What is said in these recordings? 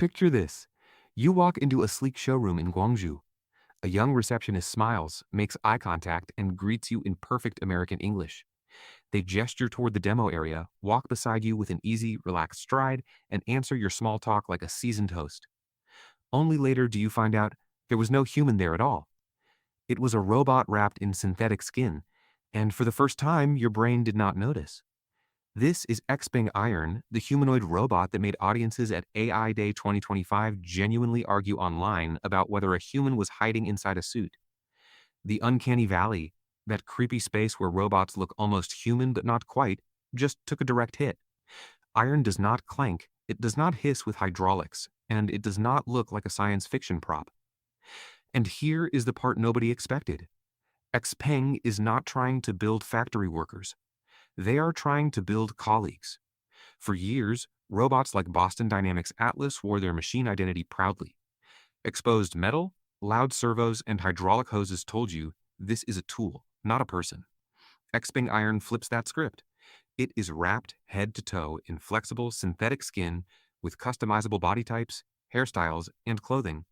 Picture this. You walk into a sleek showroom in Guangzhou. A young receptionist smiles, makes eye contact, and greets you in perfect American English. They gesture toward the demo area, walk beside you with an easy, relaxed stride, and answer your small talk like a seasoned host. Only later do you find out there was no human there at all. It was a robot wrapped in synthetic skin, and for the first time, your brain did not notice. This is XPENG Iron, the humanoid robot that made audiences at AI Day 2025 genuinely argue online about whether a human was hiding inside a suit. The uncanny valley, that creepy space where robots look almost human but not quite, just took a direct hit. Iron does not clank, it does not hiss with hydraulics, and it does not look like a science fiction prop. And here is the part nobody expected. XPeng is not trying to build factory workers. They are trying to build colleagues. For years, robots like Boston Dynamics Atlas wore their machine identity proudly. Exposed metal, loud servos, and hydraulic hoses told you this is a tool, not a person. XPeng Iron flips that script. It is wrapped head to toe in flexible synthetic skin with customizable body types, hairstyles, and clothing.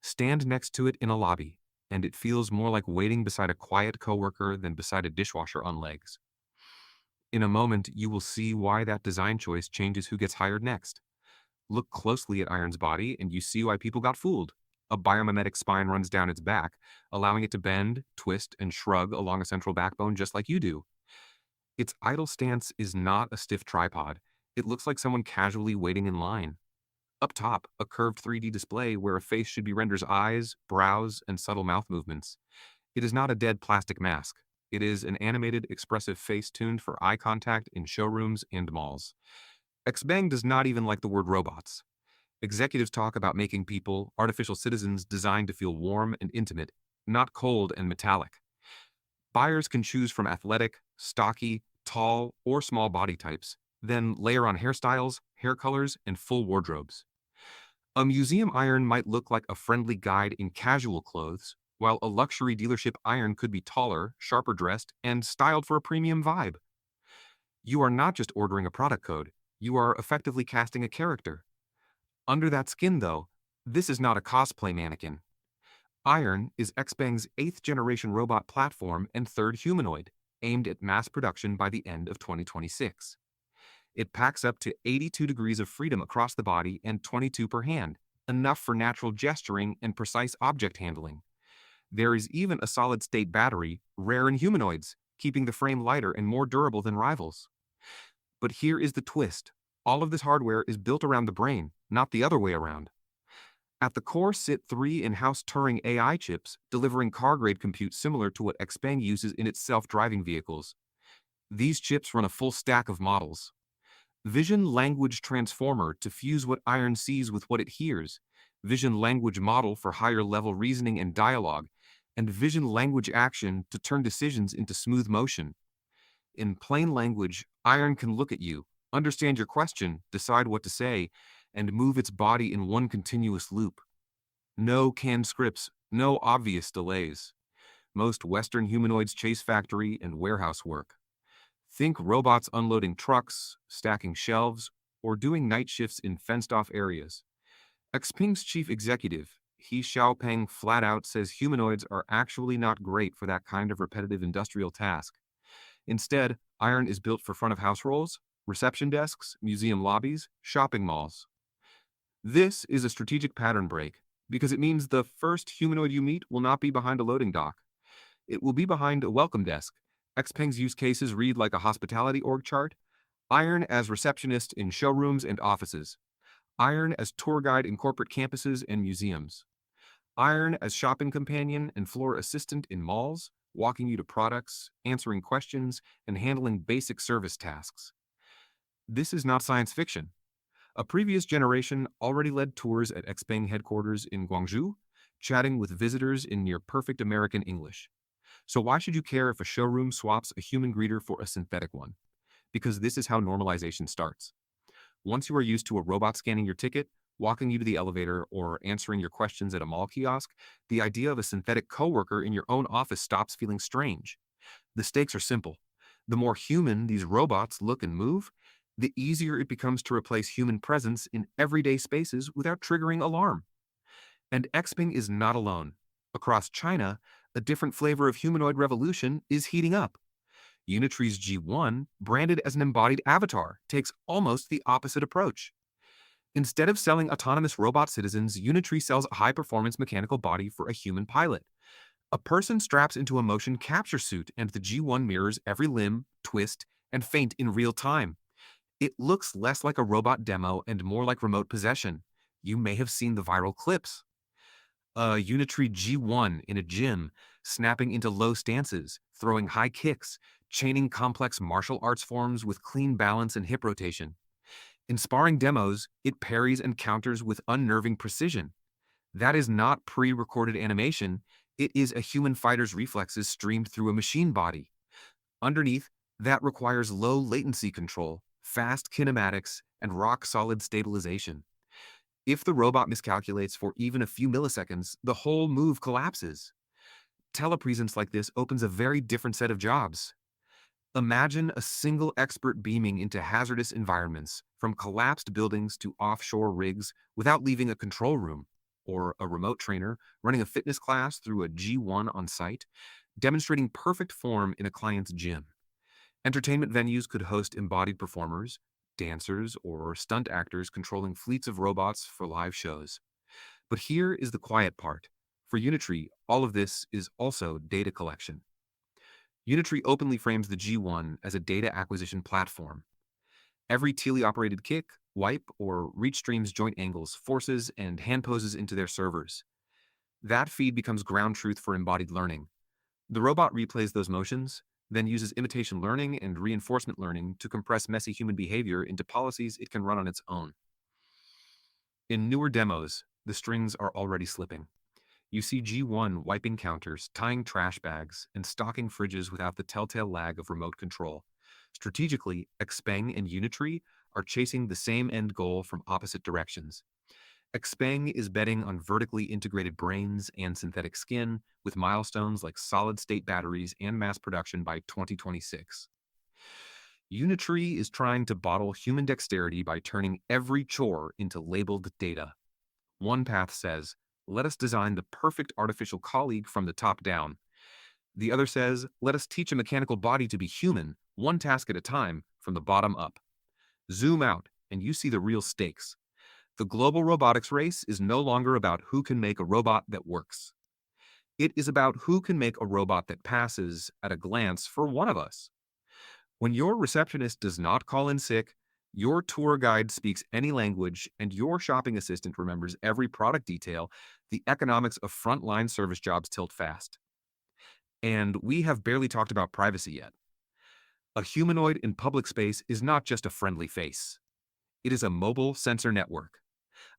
Stand next to it in a lobby, and it feels more like waiting beside a quiet coworker than beside a dishwasher on legs. In a moment, you will see why that design choice changes who gets hired next. Look closely at Iron's body, and you see why people got fooled. A biomimetic spine runs down its back, allowing it to bend, twist, and shrug along a central backbone just like you do. Its idle stance is not a stiff tripod. It looks like someone casually waiting in line. Up top, a curved 3D display where a face should be renders eyes, brows, and subtle mouth movements. It is not a dead plastic mask. It is an animated, expressive face tuned for eye contact in showrooms and malls. XBang does not even like the word robots. Executives talk about making people, artificial citizens designed to feel warm and intimate, not cold and metallic. Buyers can choose from athletic, stocky, tall, or small body types, then layer on hairstyles, hair colors, and full wardrobes. A museum iron might look like a friendly guide in casual clothes, while a luxury dealership iron could be taller, sharper dressed, and styled for a premium vibe. You are not just ordering a product code, you are effectively casting a character. Under that skin, though, this is not a cosplay mannequin. Iron is XPeng's 8th generation robot platform and 3rd humanoid, aimed at mass production by the end of 2026. It packs up to 82 degrees of freedom across the body and 22 per hand, enough for natural gesturing and precise object handling. There is even a solid-state battery, rare in humanoids, keeping the frame lighter and more durable than rivals. But here is the twist. All of this hardware is built around the brain, not the other way around. At the core sit 3 in-house Turing AI chips, delivering car-grade compute similar to what XPeng uses in its self-driving vehicles. These chips run a full stack of models. Vision Language Transformer to fuse what Iron sees with what it hears, Vision Language Model for higher-level reasoning and dialogue, and Vision Language Action to turn decisions into smooth motion. In plain language, Iron can look at you, understand your question, decide what to say, and move its body in one continuous loop. No canned scripts, no obvious delays. Most Western humanoids chase factory and warehouse work. Think robots unloading trucks, stacking shelves, or doing night shifts in fenced-off areas. XPeng's chief executive, He Xiaopeng, flat out says humanoids are actually not great for that kind of repetitive industrial task. Instead, Iron is built for front-of-house roles, reception desks, museum lobbies, shopping malls. This is a strategic pattern break, because it means the first humanoid you meet will not be behind a loading dock. It will be behind a welcome desk. XPeng's use cases read like a hospitality org chart. Iron as receptionist in showrooms and offices. Iron as tour guide in corporate campuses and museums. Iron as shopping companion and floor assistant in malls, walking you to products, answering questions, and handling basic service tasks. This is not science fiction. A previous generation already led tours at XPeng headquarters in Guangzhou, chatting with visitors in near-perfect American English. So why should you care if a showroom swaps a human greeter for a synthetic one? Because this is how normalization starts. Once you are used to a robot scanning your ticket, walking you to the elevator, or answering your questions at a mall kiosk, the idea of a synthetic coworker in your own office stops feeling strange. The stakes are simple. The more human these robots look and move, the easier it becomes to replace human presence in everyday spaces without triggering alarm. And XPeng is not alone. Across China, a different flavor of humanoid revolution is heating up. Unitree's G1, branded as an embodied avatar, takes almost the opposite approach. Instead of selling autonomous robot citizens, Unitree sells a high-performance mechanical body for a human pilot. A person straps into a motion capture suit, and the G1 mirrors every limb, twist, and feint in real time. It looks less like a robot demo and more like remote possession. You may have seen the viral clips. A Unitree G1 in a gym, snapping into low stances, throwing high kicks, chaining complex martial arts forms with clean balance and hip rotation. In sparring demos, it parries and counters with unnerving precision. That is not pre-recorded animation, it is a human fighter's reflexes streamed through a machine body. Underneath, that requires low latency control, fast kinematics, and rock-solid stabilization. If the robot miscalculates for even a few milliseconds, the whole move collapses. Telepresence like this opens a very different set of jobs. Imagine a single expert beaming into hazardous environments, from collapsed buildings to offshore rigs, without leaving a control room, or a remote trainer running a fitness class through a G1 on site, demonstrating perfect form in a client's gym. Entertainment venues could host embodied performers, dancers, or stunt actors controlling fleets of robots for live shows. But here is the quiet part. For Unitree, all of this is also data collection. Unitree openly frames the G1 as a data acquisition platform. Every teleoperated kick, wipe, or reach streams joint angles, forces, and hand poses into their servers. That feed becomes ground truth for embodied learning. The robot replays those motions, then uses imitation learning and reinforcement learning to compress messy human behavior into policies it can run on its own. In newer demos, the strings are already slipping. You see G1 wiping counters, tying trash bags, and stocking fridges without the telltale lag of remote control. Strategically, XPENG and Unitree are chasing the same end goal from opposite directions. XPENG is betting on vertically integrated brains and synthetic skin, with milestones like solid-state batteries and mass production by 2026. Unitree is trying to bottle human dexterity by turning every chore into labeled data. One path says, let us design the perfect artificial colleague from the top down. The other says, let us teach a mechanical body to be human, one task at a time, from the bottom up. Zoom out, and you see the real stakes. The global robotics race is no longer about who can make a robot that works. It is about who can make a robot that passes at a glance for one of us. When your receptionist does not call in sick, your tour guide speaks any language, and your shopping assistant remembers every product detail, the economics of frontline service jobs tilt fast. And we have barely talked about privacy yet. A humanoid in public space is not just a friendly face. It is a mobile sensor network.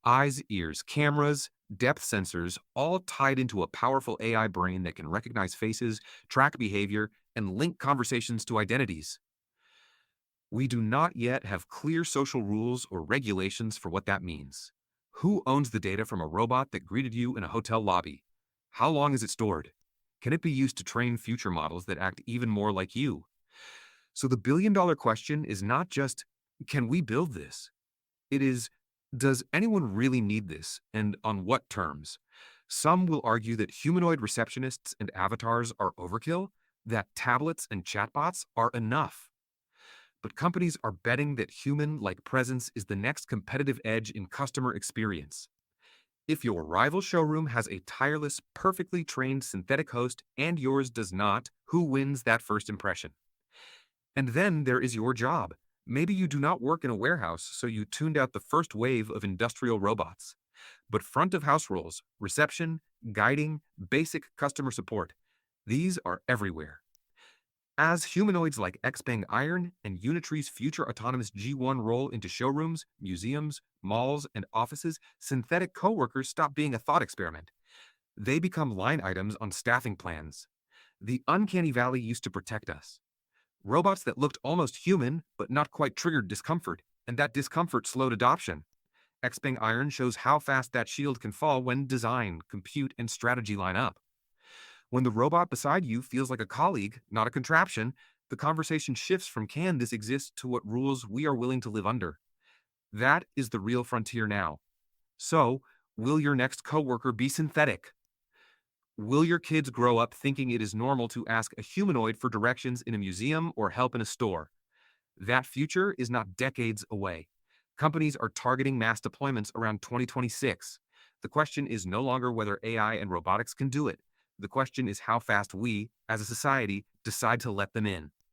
Eyes, ears, cameras, depth sensors, all tied into a powerful AI brain that can recognize faces, track behavior, and link conversations to identities. We do not yet have clear social rules or regulations for what that means. Who owns the data from a robot that greeted you in a hotel lobby? How long is it stored? Can it be used to train future models that act even more like you? So the billion-dollar question is not just, can we build this? It is, does anyone really need this, and on what terms? Some will argue that humanoid receptionists and avatars are overkill, that tablets and chatbots are enough. But companies are betting that human-like presence is the next competitive edge in customer experience. If your rival showroom has a tireless, perfectly trained synthetic host and yours does not, who wins that first impression? And then there is your job. Maybe you do not work in a warehouse, so you tuned out the first wave of industrial robots. But front-of-house roles, reception, guiding, basic customer support, these are everywhere. As humanoids like XPENG Iron and Unitree's future autonomous G1 roll into showrooms, museums, malls, and offices, synthetic coworkers stop being a thought experiment. They become line items on staffing plans. The uncanny valley used to protect us. Robots that looked almost human, but not quite triggered discomfort, and that discomfort slowed adoption. XPENG Iron shows how fast that shield can fall when design, compute, and strategy line up. When the robot beside you feels like a colleague, not a contraption, The conversation shifts from can this exist to what rules we are willing to live under. That is the real frontier now. So, will your next coworker be synthetic? Will your kids grow up thinking it is normal to ask a humanoid for directions in a museum or help in a store? That future is not decades away. Companies are targeting mass deployments around 2026. The question is no longer whether AI and robotics can do it. The question is how fast we, as a society, decide to let them in.